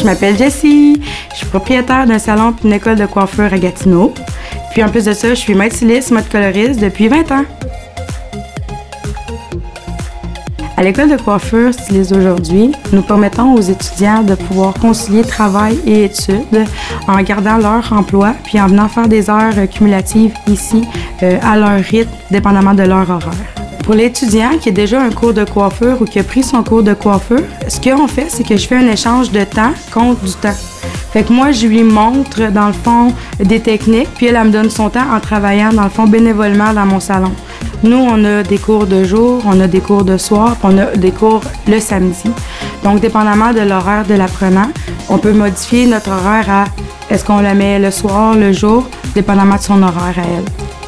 Je m'appelle Jessie, je suis propriétaire d'un salon et d'une école de coiffure à Gatineau. Puis en plus de ça, je suis maître styliste, mode coloriste depuis 20 ans. À l'école de coiffure Styliste d'aujourd'hui, nous permettons aux étudiants de pouvoir concilier travail et études en gardant leur emploi puis en venant faire des heures cumulatives ici à leur rythme, dépendamment de leur horaire. Pour l'étudiant qui a déjà un cours de coiffure ou qui a pris son cours de coiffure, ce qu'on fait, c'est que je fais un échange de temps contre du temps. Fait que moi, je lui montre, dans le fond, des techniques, puis elle me donne son temps en travaillant, dans le fond, bénévolement dans mon salon. Nous, on a des cours de jour, on a des cours de soir, puis on a des cours le samedi. Donc, dépendamment de l'horaire de l'apprenant, on peut modifier notre horaire à est-ce qu'on le met le soir, le jour, dépendamment de son horaire à elle.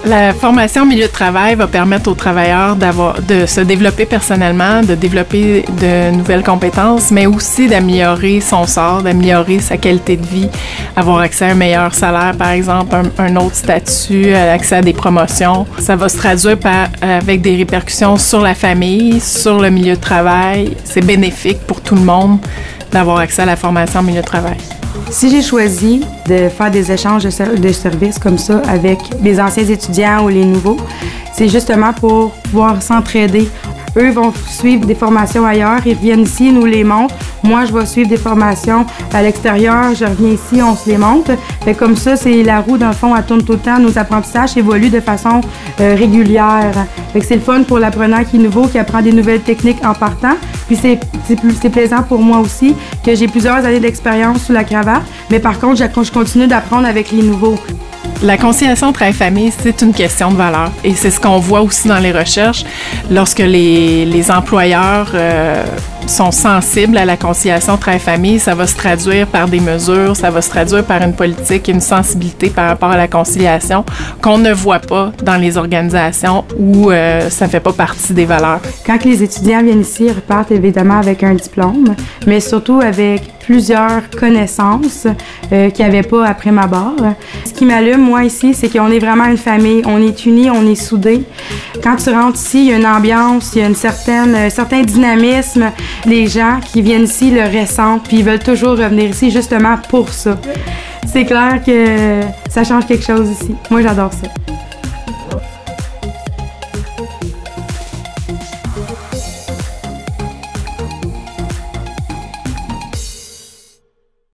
La formation au milieu de travail va permettre aux travailleurs de se développer personnellement, de développer de nouvelles compétences, mais aussi d'améliorer son sort, d'améliorer sa qualité de vie, avoir accès à un meilleur salaire, par exemple, un autre statut, accès à des promotions. Ça va se traduire avec des répercussions sur la famille, sur le milieu de travail. C'est bénéfique pour tout le monde d'avoir accès à la formation au milieu de travail. Si j'ai choisi de faire des échanges de services comme ça avec les anciens étudiants ou les nouveaux, c'est justement pour pouvoir s'entraider. Eux vont suivre des formations ailleurs, ils reviennent ici, nous les montrent. Moi, je vais suivre des formations à l'extérieur, je reviens ici, on se les montre. Fait comme ça, c'est la roue, dans le fond, elle tourne tout le temps. Nos apprentissages évoluent de façon régulière. Fait que c'est le fun pour l'apprenant qui est nouveau, qui apprend des nouvelles techniques en partant. Puis c'est plaisant pour moi aussi, que j'ai plusieurs années d'expérience sous la cravate. Mais par contre, je continue d'apprendre avec les nouveaux. La conciliation travail-famille, c'est une question de valeur et c'est ce qu'on voit aussi dans les recherches. Lorsque les employeurs sont sensibles à la conciliation travail-famille, ça va se traduire par des mesures, ça va se traduire par une politique, une sensibilité par rapport à la conciliation qu'on ne voit pas dans les organisations où ça ne fait pas partie des valeurs. Quand les étudiants viennent ici, ils repartent évidemment avec un diplôme, mais surtout avec plusieurs connaissances qu'il n'y avait pas après ma barre. Ce qui m'allume, moi, ici, c'est qu'on est vraiment une famille. On est unis, on est soudés. Quand tu rentres ici, il y a une ambiance, il y a un certain dynamisme. Les gens qui viennent ici le ressentent, puis ils veulent toujours revenir ici justement pour ça. C'est clair que ça change quelque chose ici. Moi, j'adore ça.